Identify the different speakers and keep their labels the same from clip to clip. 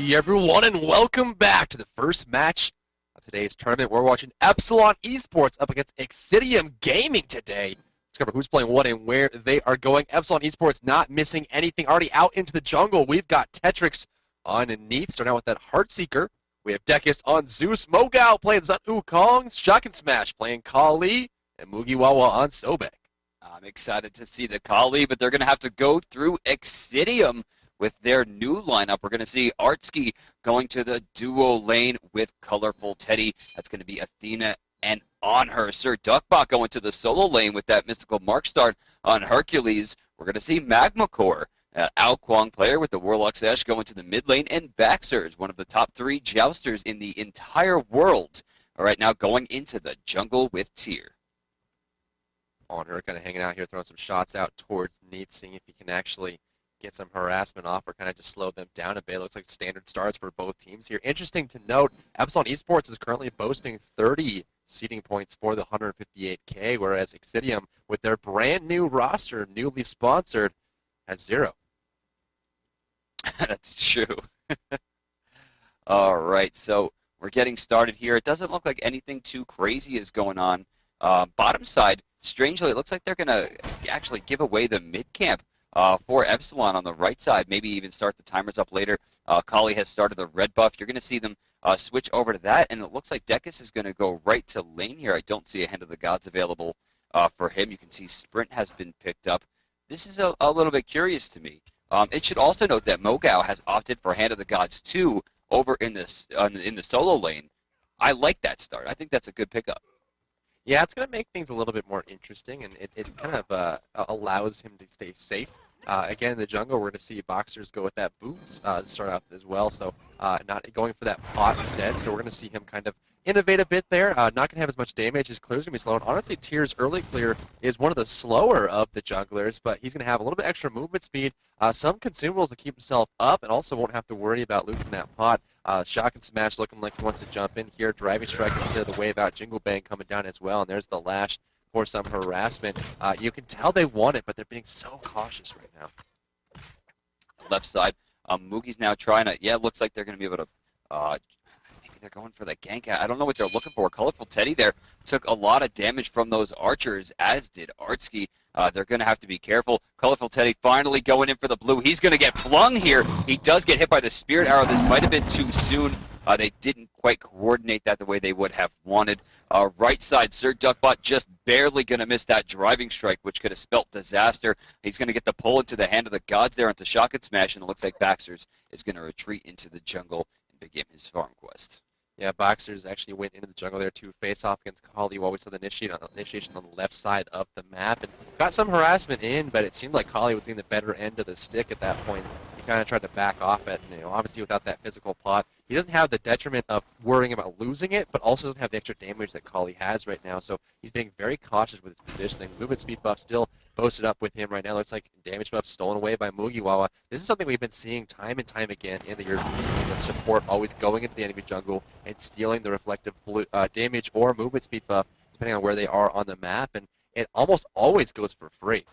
Speaker 1: Hey everyone, and welcome back to the first match of today's tournament. We're watching Epsilon Esports up against Exitium Gaming today. Discover who's playing what and where they are going. Epsilon Esports not missing anything. Already out into the jungle. We've got Tetrix on Neath, starting out with that Heartseeker. We have Dekis on Zeus. Mogao playing Zut Wukong. Shock and Smash playing Kali. And Mugiwawa on Sobek.
Speaker 2: I'm excited to see the Kali, but they're going to have to go through Exitium with their new lineup. We're going to see Artsky going to the duo lane with Colorful Teddy. That's going to be Athena and on her. Sir Duckbot going to the solo lane with that mystical mark start on Hercules. We're going to see Magma Core, Ao Kwang player with the Warlock's Ash going to the mid lane, and Baxers, one of the top 3 jousters in the entire world. All right, now going into the jungle with Tyr.
Speaker 1: On her, kind of hanging out here, throwing some shots out towards Neath, seeing if he can actually get some harassment off or kind of just slow them down a bit. Looks like standard starts for both teams here. Interesting to note, Epsilon Esports is currently boasting 30 seeding points for the 158K, whereas Exitium, with their brand new roster, newly sponsored, has 0.
Speaker 2: That's true. All right, so we're getting started here. It doesn't look like anything too crazy is going on. Bottom side, strangely, it looks like they're going to actually give away the mid camp for Epsilon on the right side, maybe even start the timers up later. Kali has started the red buff. You're going to see them switch over to that, and it looks like Dekis is going to go right to lane here. I don't see a Hand of the Gods available for him. You can see Sprint has been picked up. This is a little bit curious to me. It should also note that Mogao has opted for Hand of the Gods 2 over in the solo lane. I like that start. I think that's a good pickup.
Speaker 1: Yeah, it's going to make things a little bit more interesting, and it kind of allows him to stay safe. Again, in the jungle, we're going to see Boxers go with that boots to start out as well, so not going for that pot instead. So we're going to see him kind of innovate a bit there. Not going to have as much damage. His clear's going to be slow. And honestly, Tyr's early clear is one of the slower of the junglers, but he's going to have a little bit extra movement speed, some consumables to keep himself up, and also won't have to worry about losing that pot. Shock and Smash looking like he wants to jump in here. Driving Strike into the wave out. Jingle Bang coming down as well, and there's the Lash for some harassment. You can tell they want it, but they're being so cautious right now.
Speaker 2: Left side, Mugi's now trying to, yeah, it looks like they're going to be able to, maybe they're going for the gank. I don't know what they're looking for. Colorful Teddy there took a lot of damage from those archers, as did Artsky. They're going to have to be careful. Colorful Teddy finally going in for the blue. He's going to get flung here. He does get hit by the Spirit Arrow. This might have been too soon. They didn't quite coordinate that the way they would have wanted. Right side, Sir Duckbot just barely going to miss that driving strike, which could have spelt disaster. He's going to get the pull into the Hand of the Gods there into Shock and Smash, and it looks like Baxers is going to retreat into the jungle and begin his farm quest.
Speaker 1: Yeah, Boxers actually went into the jungle there to face off against Kali while we saw the initiation on the left side of the map, and got some harassment in, but it seemed like Kali was getting the better end of the stick at that point. He kind of tried to back off it, and obviously without that physical pot, he doesn't have the detriment of worrying about losing it, but also doesn't have the extra damage that Kali has right now, so he's being very cautious with his positioning. Movement speed buff still posted up with him right now. Looks like damage buff stolen away by Mugiwawa. This is something we've been seeing time and time again in the European scene, the support always going into the enemy jungle and stealing the reflective damage or movement speed buff, depending on where they are on the map, and it almost always goes for free.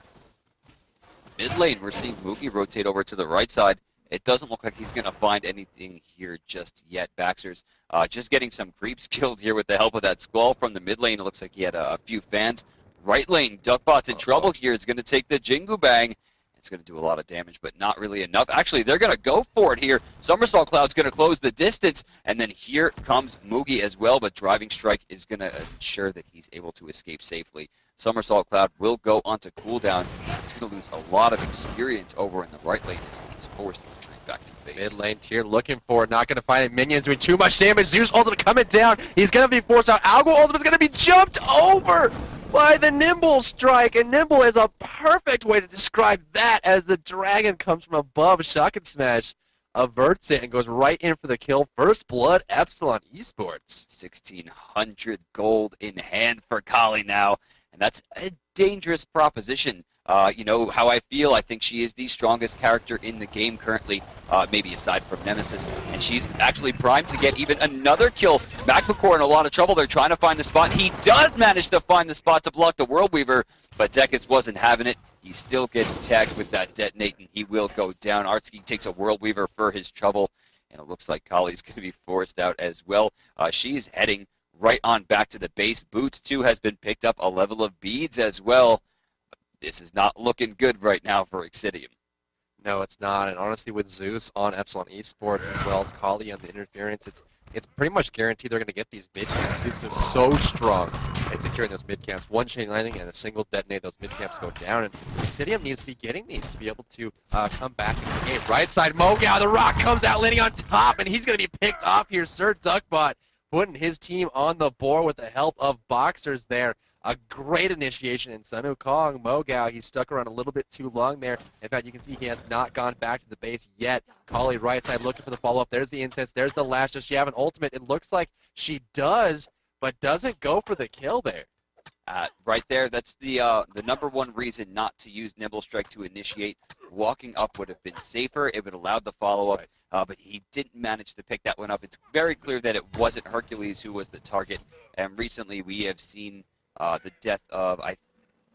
Speaker 2: Mid lane, we're seeing Mugi rotate over to the right side. It doesn't look like he's going to find anything here just yet. Baxter's just getting some creeps killed here with the help of that Squall from the mid lane. It looks like he had a few fans. Right lane, Duckbot's in trouble here. It's going to take the Jingu Bang. It's going to do a lot of damage, but not really enough. Actually, they're going to go for it here. Somersault Cloud's going to close the distance, and then here comes Mugi as well, but Driving Strike is going to ensure that he's able to escape safely. Somersault Cloud will go onto cooldown. He's going to lose a lot of experience over in the right lane as he's forced to retreat back to the base.
Speaker 1: Mid lane Tyr looking for it, not going to find it. Minions doing too much damage. Zeus ultimate coming down. He's going to be forced out. Algo ultimate's going to be jumped over by the Nimble Strike, and Nimble is a perfect way to describe that as the dragon comes from above. Shock and Smash averts it and goes right in for the kill. First blood, Epsilon Esports.
Speaker 2: 1,600 gold in hand for Kali now, and that's a dangerous proposition. You know how I feel. I think she is the strongest character in the game currently, maybe aside from Nemesis. And she's actually primed to get even another kill. Magmacore in a lot of trouble. They're trying to find the spot. He does manage to find the spot to block the World Weaver, but Dekis wasn't having it. He's still getting tagged with that detonate, and he will go down. Artsky takes a World Weaver for his trouble. And it looks like Kali's going to be forced out as well. She's heading right on back to the base. Boots, too, has been picked up. A level of beads as well. This is not looking good right now for Exitium.
Speaker 1: No, it's not. And honestly, with Zeus on Epsilon Esports as well as Kali on the interference, it's pretty much guaranteed they're going to get these mid camps. Zeus is so strong at securing those mid camps. One chain lightning and a single detonate, those mid camps go down. And Exitium needs to be getting these to be able to come back in the game. Right side, Mogow, the rock comes out, landing on top, and he's going to be picked off here. Sir Duckbot putting his team on the board with the help of boxers there. A great initiation in Sun Wukong. Mogow, he's stuck around a little bit too long there. In fact, you can see he has not gone back to the base yet. Kali right side looking for the follow-up. There's the incense. There's the lash. Does she have an ultimate? It looks like she does, but doesn't go for the kill there.
Speaker 2: Right there, that's the number one reason not to use Nimble Strike to initiate. Walking up would have been safer. It would allow the follow-up, but he didn't manage to pick that one up. It's very clear that it wasn't Hercules who was the target, and recently we have seen the death of, I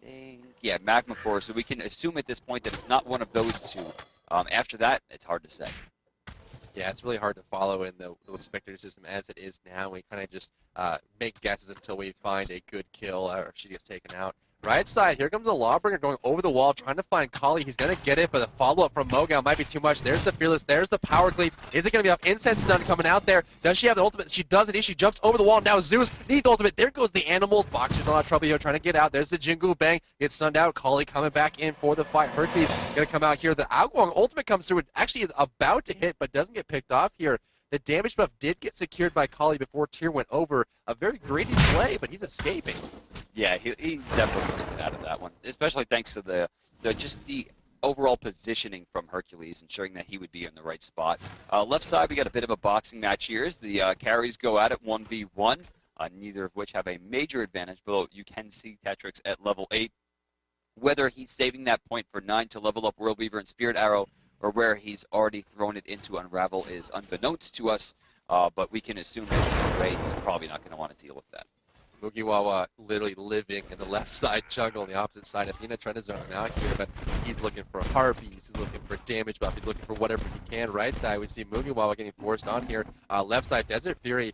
Speaker 2: think, Magma Force, so we can assume at this point that it's not one of those two. After that, it's hard to say.
Speaker 1: Yeah, it's really hard to follow in the spectator system as it is now. We kind of just make guesses until we find a good kill or she gets taken out. Right side, here comes the Lawbringer going over the wall, trying to find Kali. He's going to get it, but the follow-up from Mogow might be too much. There's the Fearless. There's the Power Cleave. Is it going to be enough? Incense stun coming out there. Does she have the ultimate? She doesn't. She jumps over the wall. Now Zeus needs the ultimate. There goes the Animals. Boxer's in a lot of trouble here trying to get out. There's the Jingu Bang. Gets stunned out. Kali coming back in for the fight. Hercules going to come out here. The Aoguang ultimate comes through. It actually is about to hit, but doesn't get picked off here. The damage buff did get secured by Kali before Tyr went over. A very greedy play, but he's escaping.
Speaker 2: Yeah, he's definitely going to get out of that one, especially thanks to the overall positioning from Hercules, ensuring that he would be in the right spot. Left side, we got a bit of a boxing match here as the carries go at it 1v1, neither of which have a major advantage, but you can see Tetrix at level 8. Whether he's saving that point for 9 to level up World Weaver and Spirit Arrow, or where he's already thrown it into Unravel is unbeknownst to us, but we can assume that either way, he's probably not going to want to deal with that.
Speaker 1: Mugiwawa literally living in the left side jungle on the opposite side. Athena trying to zone him out here, but he's looking for harpies, he's looking for damage buff, he's looking for whatever he can. Right side, we see Mugiwawa getting forced on here. Left side, Desert Fury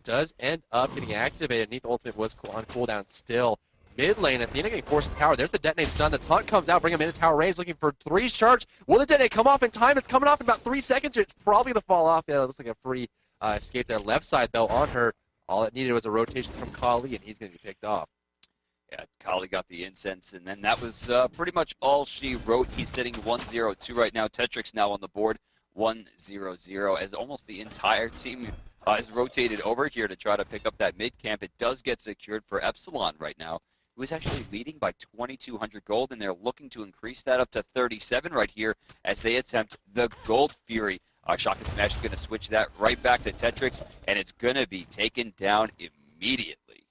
Speaker 1: does end up getting activated. Neath ultimate was on cooldown still. Mid lane, Athena getting forced to tower. There's the detonate stun. The taunt comes out, bring him into tower range, looking for 3 charge. Will the detonate come off in time? It's coming off in about 3 seconds. It's probably going to fall off. Yeah, it looks like a free escape there. Left side, though, on her. All it needed was a rotation from Kali, and he's going to be picked off.
Speaker 2: Yeah, Kali got the incense, and then that was pretty much all she wrote. He's sitting 1-0-2 right now. Tetrix now on the board, 1-0-0, as almost the entire team is rotated over here to try to pick up that mid camp. It does get secured for Epsilon right now, who is actually leading by 2,200 gold, and they're looking to increase that up to 37 right here as they attempt the Gold Fury. Shock and Smash is going to switch that right back to Tetrix, and it's going to be taken down immediately.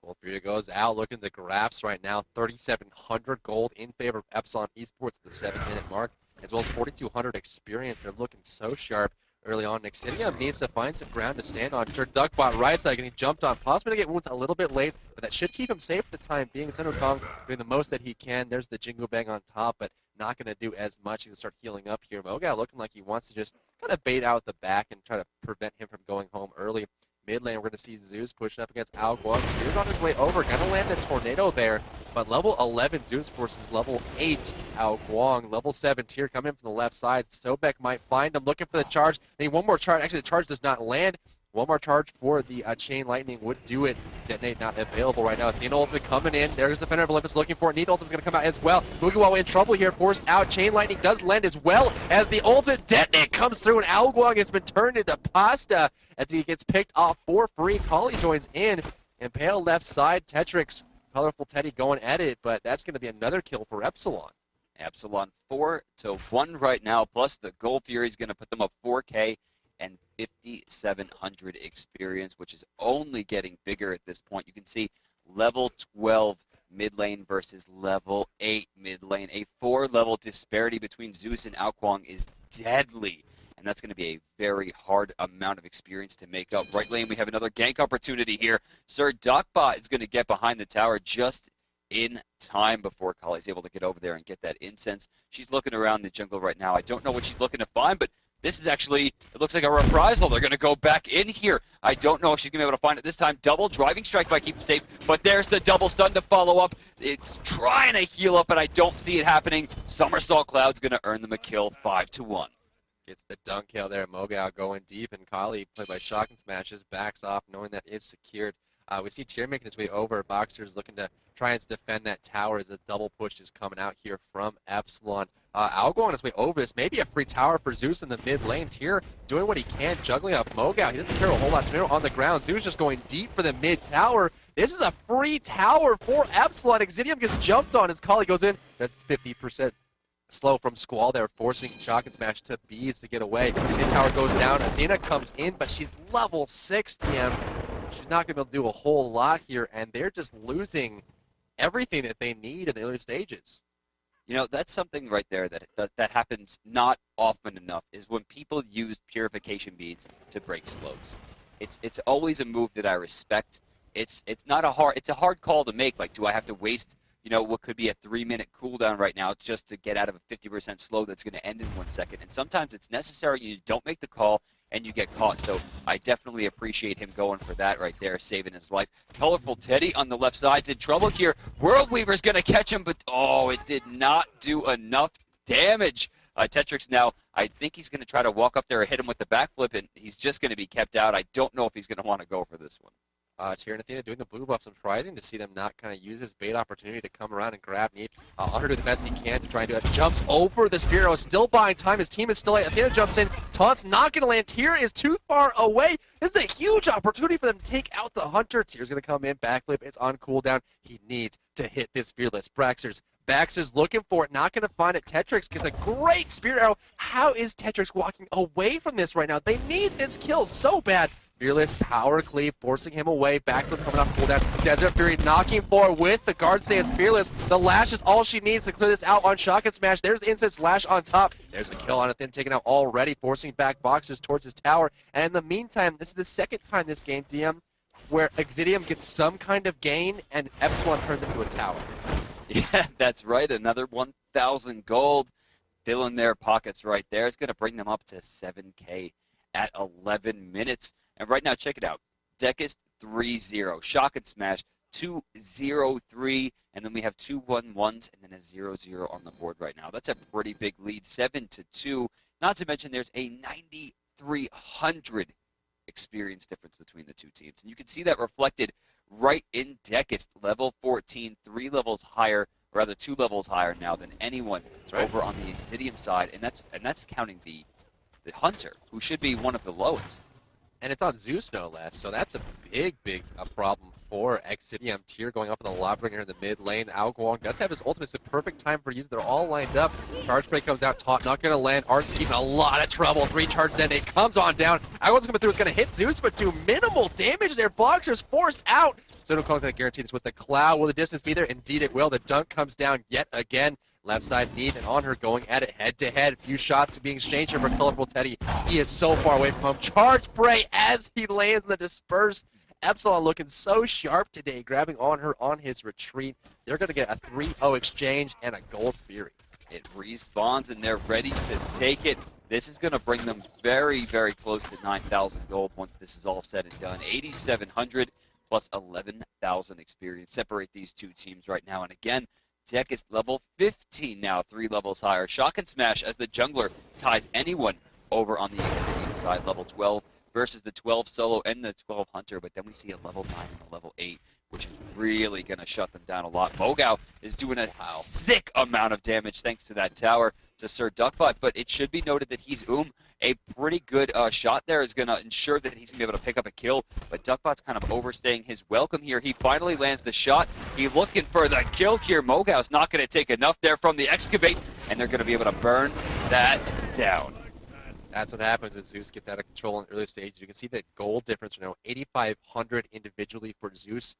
Speaker 1: Gold Fury goes out. Look at the graphs right now. 3,700 gold in favor of Epsilon Esports at the 7-minute mark, as well as 4,200 experience. They're looking so sharp early on. Exitium needs to find some ground to stand on. Sir Duckbot right side getting jumped on. Possibly to get wounds a little bit late, but that should keep him safe for the time being. Sun Wukong doing the most that he can. There's the Jingu Bang on top, but not going to do as much. He's going to start healing up here. Mogow looking like he wants to just kind of bait out the back and try to prevent him from going home early. Mid lane, we're going to see Zeus pushing up against Aoguang. He's on his way over. Going to land a tornado there. But level 11 Zeus versus level 8 Aoguang. Level 7 Tyr coming in from the left side. Sobek might find him looking for the charge. They need one more charge. Actually, the charge does not land. One more charge for the Chain Lightning would do it. Detonate not available right now. Athena ultimate coming in. There's Defender of Olympus looking for it. Neath ultimate's going to come out as well. Mugiwawa in trouble here. Forced out. Chain Lightning does land as well as the ultimate detonate comes through, and Aoguang has been turned into pasta as he gets picked off for free. Kali joins in. And pale left side, Tetrix, Colorful Teddy going at it, but that's going to be another kill for Epsilon.
Speaker 2: Epsilon 4-1 right now, plus the Gold Fury is going to put them up 4K and 5,700 experience, which is only getting bigger at this point. You can see level 12 mid lane versus level 8 mid lane. A 4-level disparity between Zeus and Aoguang is deadly, and that's going to be a very hard amount of experience to make up. Right lane, we have another gank opportunity here. Sir Duckbot is going to get behind the tower just in time before Kali's able to get over there and get that incense. She's looking around the jungle right now. I don't know what she's looking to find, but This is actually, it looks like a reprisal. They're going to go back in here. I don't know if she's going to be able to find it this time. Double driving strike by Keep It Safe, but there's the double stun to follow up. It's trying to heal up, and I don't see it happening. Somersault Cloud's going to earn them a kill, 5-1.
Speaker 1: Gets the dunk kill there. Mogao going deep, and Kali, played by Shock and Smashes, backs off knowing that it's secured. We see Tyr making his way over. Boxer's looking to try and defend that tower as a double push is coming out here from Epsilon. Algo on his way over this. Maybe a free tower for Zeus in the mid lane. Tyr doing what he can, juggling up Mogao. He doesn't care a whole lot. Tornado on the ground. Zeus just going deep for the mid tower. This is a free tower for Epsilon. Exitium gets jumped on as Kali goes in. That's 50%. Slow from Squall there, forcing Shock and Smash to Bees to get away. Mid tower goes down. Athena comes in, but she's level 6 TM. She's not going to be able to do a whole lot here, and they're just losing everything that they need in the early stages.
Speaker 2: You know, that's something right there that happens not often enough, is when people use purification beads to break slows. It's always a move that I respect. It's a hard call to make. Like, do I have to waste, you know, what could be a 3-minute cooldown right now just to get out of a 50% slow that's going to end in 1 second? And sometimes it's necessary. You don't make the call and you get caught. So I definitely appreciate him going for that right there, saving his life. Colorful Teddy on the left side's in trouble here. World Weaver's going to catch him, but oh, it did not do enough damage. Tetrix now, I think he's going to try to walk up there and hit him with the backflip, and he's just going to be kept out. I don't know if he's going to want to go for this one.
Speaker 1: Tyr and Athena doing the blue buff. Surprising to see them not kind of use this bait opportunity to come around and grab Neat. Honor doing the best he can to try and do it. Jumps over the Spear. Still buying time. His team is still late. Athena jumps in. Taunt's not going to land. Tyr is too far away. This is a huge opportunity for them to take out the Hunter. Tyr's going to come in. Backflip. It's on cooldown. He needs to hit this Fearless. Baxter's looking for it, not going to find it. Tetrix gets a great Spear Arrow. How is Tetrix walking away from this right now? They need this kill so bad. Fearless power cleave, forcing him away. Backflip coming off cooldown. Desert Fury knocking for with the guard stance. Fearless. The lash is all she needs to clear this out on Shock and Smash. There's the instant slash on top. There's a kill on Athen taken out already, forcing back Boxers towards his tower. And in the meantime, this is the second time this game, DM, where Exitium gets some kind of gain and Epsilon turns into a tower.
Speaker 2: Yeah, that's right. Another 1,000 gold filling their pockets right there. It's going to bring them up to 7K at 11 minutes. And right now, check it out. Dekist 3-0. Shock and Smash 2-0-3. And then we have 2 1-1s and then a 0-0 on the board right now. That's a pretty big lead. 7-2. Not to mention there's a 9,300 experience difference between the two teams. And you can see that reflected right in Dekist, level 14, 3 levels higher, or rather 2 levels higher now than anyone over on the Exitium side. And that's counting the Hunter, who should be one of the lowest.
Speaker 1: And it's on Zeus, no less, so that's a big problem for Exitium. Tyr going up in the Lawbringer in the mid lane. Alguang does have his ultimate. It's the perfect time for use. They're all lined up. Charge break comes out. Taunt not going to land. Art's keeping a lot of trouble. 3 charge detonate comes on down. Alguang's coming through. It's going to hit Zeus, but do minimal damage there. Boxer's forced out. Sono Kong's going to guarantee this with the Cloud. Will the distance be there? Indeed it will. The dunk comes down yet again. Left side Neat and on her going at it head-to-head. Few shots to being exchanged here for Colorful Teddy. He is so far away from home. Charge spray as he lands in the dispersed. Epsilon looking so sharp today, grabbing on her on his retreat. They're going to get a 3-0 exchange and a gold Fury.
Speaker 2: It respawns and they're ready to take it. This is going to bring them very, very close to 9,000 gold once this is all said and done. 8,700 plus 11,000 experience separate these two teams right now. And again, Tech is level 15 now, 3 levels higher. Shock and Smash as the jungler ties anyone over on the Exitium side, level 12 versus the 12 solo and the 12 hunter. But then we see a level 9 and a level 8, which is really going to shut them down a lot. Mogao is doing a sick amount of damage thanks to that tower to Sir Duckbot. But it should be noted that he's a pretty good shot there is going to ensure that he's going to be able to pick up a kill. But Duckbot's kind of overstaying his welcome here. He finally lands the shot. He's looking for the kill here. Mogao's not going to take enough there from the excavate, and they're going to be able to burn that down.
Speaker 1: That's what happens when Zeus gets out of control in early stages. You can see the gold difference, 8,500 individually for Zeus.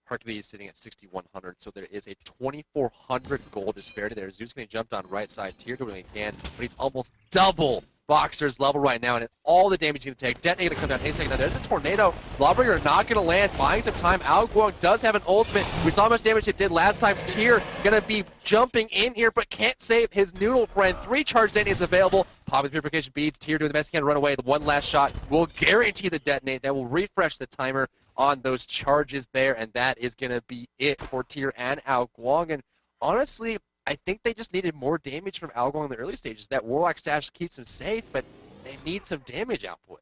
Speaker 1: Hercules sitting at 6,100, so there is a 2,400 gold disparity there. Zeus getting jumped on right side. Tyr doing what he can, but he's almost double Boxer's level right now, and all the damage he's going to take. Detonator to come down any second. Now there's a tornado. Lawbringer not going to land, buying some time. Ao Guang does have an ultimate. We saw how much damage it did last time. Tier going to be jumping in here, but can't save his noodle friend. 3 charge detonates available. Poppy's Purification beads. Tier doing the best he can to run away. The one last shot will guarantee the detonate. That will refresh the timer on those charges there, and that is going to be it for Tier and Ao Guang. And honestly, I think they just needed more damage from Ao Guang in the early stages. That Warlock stash keeps him safe, but they need some damage output.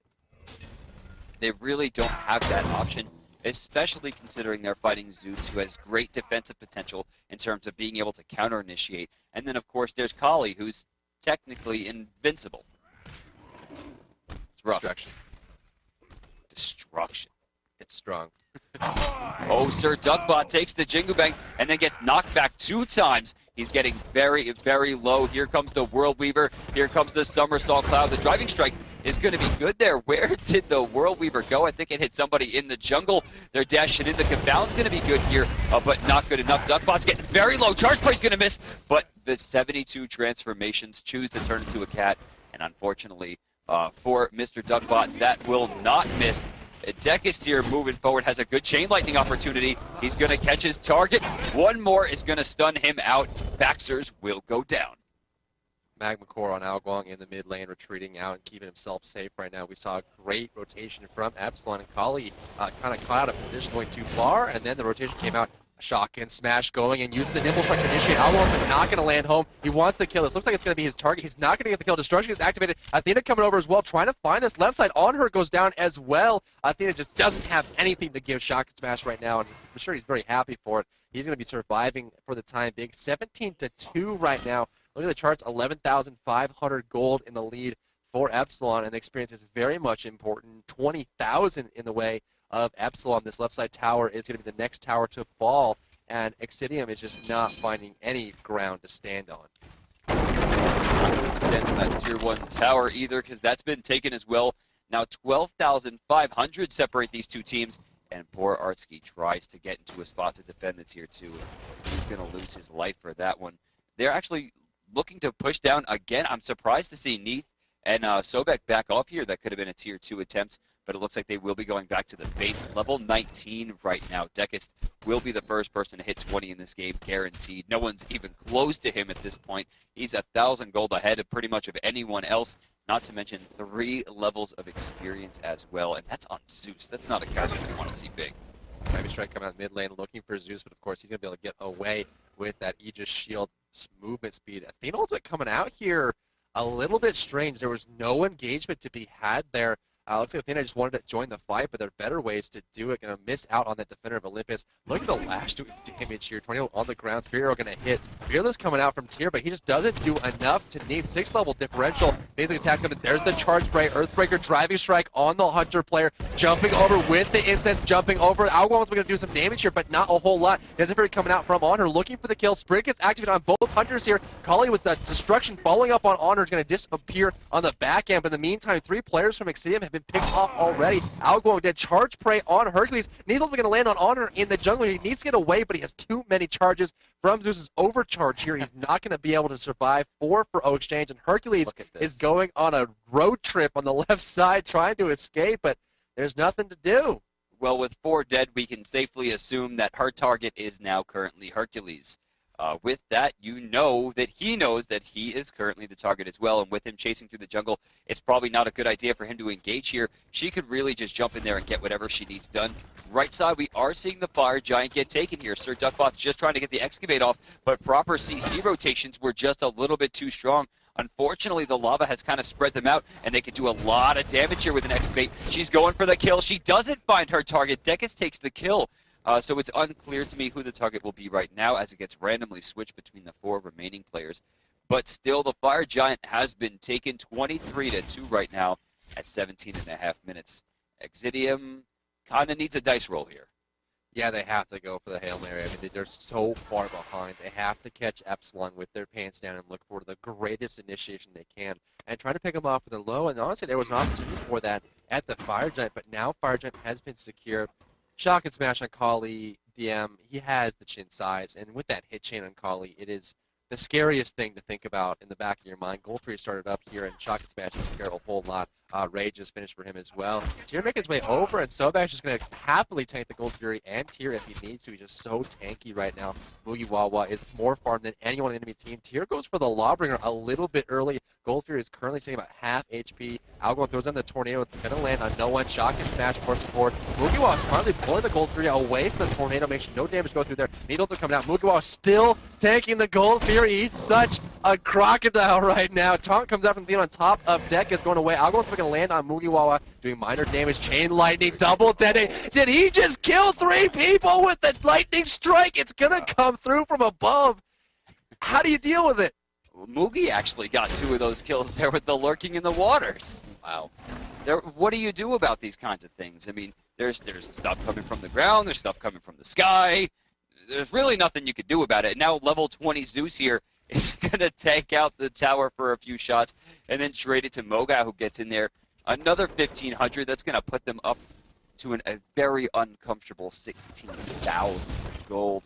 Speaker 2: They really don't have that option, especially considering they're fighting Zeus, who has great defensive potential in terms of being able to counter-initiate. And then, of course, there's Kali, who's technically invincible. It's rough. Destruction.
Speaker 1: It's strong.
Speaker 2: Oh, Sir Duckbot takes the Jingu Bang and then gets knocked back 2 times. He's getting very, very low. Here comes the World Weaver. Here comes the Somersault Cloud. The Driving Strike is going to be good there. Where did the World Weaver go? I think it hit somebody in the jungle. They're dashing in. The Confound's going to be good here, but not good enough. Duckbot's getting very low. Charge Spray's going to miss, but the 72 transformations choose to turn into a cat, and unfortunately for Mr. Duckbot, that will not miss. Dekis here moving forward has a good chain lightning opportunity. He's going to catch his target. One more is going to stun him out. Baxers will go down.
Speaker 1: Magma Core on Ao Guang in the mid lane, retreating out and keeping himself safe right now. We saw a great rotation from Epsilon, and Kali kind of caught out of position going too far, and then the rotation came out. Shotgun smash going and using the nimble strike to initiate. Ao Guang is not going to land home. He wants the kill. This looks like it's going to be his target. He's not going to get the kill. Destruction is activated. Athena coming over as well, trying to find this left side on her, goes down as well. Athena just doesn't have anything to give Shotgun smash right now, and I'm sure he's very happy for it. He's going to be surviving for the time being. 17-2 right now. Look at the charts, 11,500 gold in the lead for Epsilon, and the experience is very much important. 20,000 in the way of Epsilon. This left side tower is going to be the next tower to fall, and Exitium is just not finding any ground to stand on.
Speaker 2: Not going to defend that tier 1 tower either, because that's been taken as well. Now 12,500 separate these two teams, and poor Artsky tries to get into a spot to defend the tier 2. He's going to lose his life for that one. They're actually looking to push down again. I'm surprised to see Neath and Sobek back off here. That could have been a tier 2 attempt, but it looks like they will be going back to the base. Level 19 right now. Dekis will be the first person to hit 20 in this game, guaranteed. No one's even close to him at this point. He's 1,000 gold ahead of pretty much of anyone else, not to mention 3 levels of experience as well, and that's on Zeus. That's not a character we want to see big.
Speaker 1: Heavy Strike coming out mid lane looking for Zeus, but of course he's going to be able to get away with that Aegis Shield movement speed. Athena ultimate coming out here a little bit strange. There was no engagement to be had there. Looks like Athena just wanted to join the fight, but there are better ways to do it. Going to miss out on that Defender of Olympus. Look at the Lash doing damage here. Tornado on the ground. Spirit Arrow going to hit. Fearless coming out from Tier, but he just doesn't do enough to need 6th level differential. Basic attack coming. There's the Charge Spray. Earthbreaker Driving Strike on the Hunter player. Jumping over with the Incense. Jumping over. Ao Guang's going to do some damage here, but not a whole lot. Desert coming out from Honor. Looking for the kill. Sprint gets activated on both Hunters here. Kali with the Destruction following up on Honor is going to disappear on the back end. But in the meantime, 3 players from Exitium have been picked off already. Ao Guang did charge prey on Hercules. Needle's going to land on Honor in the jungle. He needs to get away, but he has too many charges from Zeus's overcharge here. He's not going to be able to survive 4 for O Exchange, and Hercules is going on a road trip on the left side trying to escape, but there's nothing to do.
Speaker 2: Well, with 4 dead, we can safely assume that her target is now currently Hercules. With that, you know that he knows that he is currently the target as well, and with him chasing through the jungle, it's probably not a good idea for him to engage here. She could really just jump in there and get whatever she needs done. Right side, we are seeing the Fire Giant get taken here. Sir Duckbot's just trying to get the Excavate off, but proper CC rotations were just a little bit too strong. Unfortunately, the lava has kind of spread them out, and they can do a lot of damage here with an Excavate. She's going for the kill. She doesn't find her target. Dekis takes the kill. So it's unclear to me who the target will be right now as it gets randomly switched between the 4 remaining players. But still, the Fire Giant has been taken 23-2 right now at 17.5 minutes. Exitium kind of needs a dice roll here.
Speaker 1: Yeah, they have to go for the Hail Mary. I mean, they're so far behind. They have to catch Epsilon with their pants down and look for the greatest initiation they can and try to pick them off with a low. And honestly, there was an opportunity for that at the Fire Giant, but now Fire Giant has been secured. Shotgun smash on Kali, DM. He has the chin size, and with that hit chain on Kali, it is the scariest thing to think about in the back of your mind. Gold Fury started up here, and Shock and Smash didn't care a whole lot. Rage just finished for him as well. Tier making his way over, and Sobek's just going to happily tank the Gold Fury and Tier if he needs to. He's just so tanky right now. Mugiwawa is more farmed than anyone on the enemy team. Tier goes for the Lawbringer a little bit early. Gold Fury is currently sitting about half HP. Algorand throws on the Tornado. It's going to land on no one. Shock and Smash for support. Mugiwawa smartly pulling the Gold Fury away from the Tornado, makes no damage go through there. Needles are coming out. Mugiwawa still tanking the Gold Fury. He's such a crocodile right now. Taunt comes out from the on top of deck, is going away. Algorand's going to land on Mugiwawa, doing minor damage. Chain Lightning, double detonate. Did he just kill 3 people with the Lightning Strike? It's going to come through from above. How do you deal with it?
Speaker 2: Mugi actually got 2 of those kills there with the lurking in the waters.
Speaker 1: Wow.
Speaker 2: What do you do about these kinds of things? I mean, there's stuff coming from the ground, there's stuff coming from the sky. There's really nothing you could do about it. Now level 20 Zeus here is going to take out the tower for a few shots and then trade it to Moga, who gets in there. Another 1,500. That's going to put them up to a very uncomfortable 16,000 gold.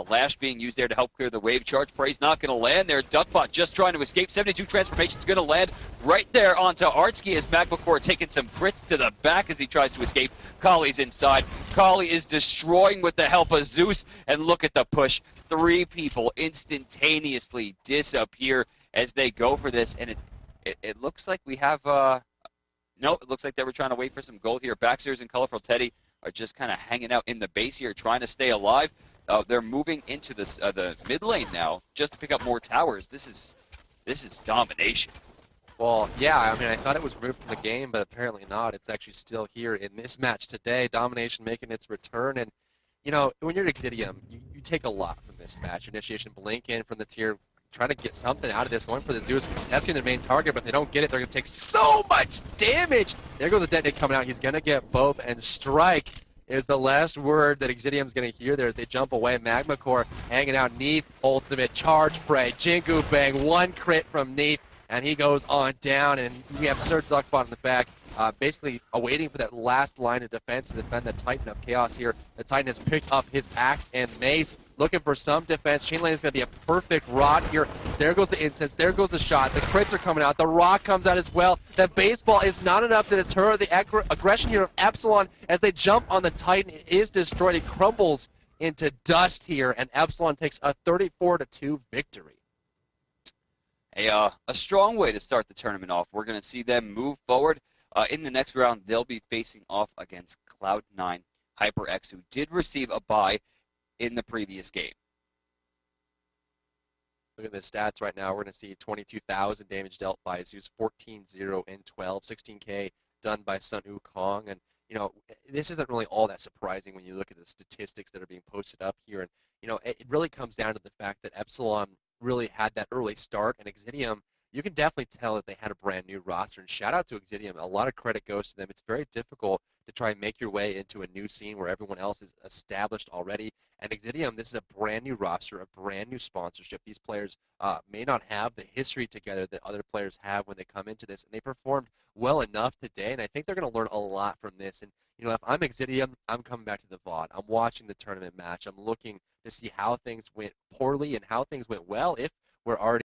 Speaker 2: Lash being used there to help clear the wave charge. Prey's not going to land there. Duckbot just trying to escape. 72 transformations going to land right there onto Artsky as Magmacore taking some crits to the back as he tries to escape. Kali's inside. Kali is destroying with the help of Zeus. And look at the push. 3 people instantaneously disappear as they go for this. And it looks like we have... No, it looks like they were trying to wait for some gold here. Backstairs and Colorful Teddy are just kind of hanging out in the base here, trying to stay alive. They're moving into the mid lane now just to pick up more towers. This is domination.
Speaker 1: Well, yeah, I mean, I thought it was removed from the game, but apparently not. It's actually still here in this match today. Domination making its return, and, you know, when you're Exitium, you take a lot from this match. Initiation blink in from the tier, trying to get something out of this, going for the Zeus. That's their main target, but if they don't get it, they're going to take so much damage. There goes the detonate coming out. He's going to get both, and Strike is the last word that Exitium's going to hear there as they jump away. Magmacore hanging out. Neath, ultimate, charge spray, Jinku Bang, 1 crit from Neath, and he goes on down, and we have Sir Duckbot in the back, basically awaiting for that last line of defense to defend the Titan of Chaos here. The Titan has picked up his axe and mace, looking for some defense. Chain Lane is going to be a perfect rod here. There goes the incense. There goes the shot. The crits are coming out. The rock comes out as well. That baseball is not enough to deter the aggression here of Epsilon as they jump on the Titan. It is destroyed. It crumbles into dust here, and Epsilon takes a 34-2 victory.
Speaker 2: A strong way to start the tournament off. We're going to see them move forward. In the next round, they'll be facing off against Cloud9 HyperX, who did receive a bye in the previous game.
Speaker 1: Look at the stats right now. We're going to see 22,000 damage dealt by Zeus, 14-0 and 12, 16K done by Sun Wukong. And, you know, this isn't really all that surprising when you look at the statistics that are being posted up here. And, you know, it really comes down to the fact that Epsilon really had that early start, and Exitium, you can definitely tell that they had a brand new roster. And shout out to Exitium. A lot of credit goes to them. It's very difficult to try and make your way into a new scene where everyone else is established already. And Exitium, this is a brand new roster, a brand new sponsorship. These players may not have the history together that other players have when they come into this. And they performed well enough today. And I think they're going to learn a lot from this. And, you know, if I'm Exitium, I'm coming back to the VOD. I'm watching the tournament match. I'm looking to see how things went poorly and how things went well if we're already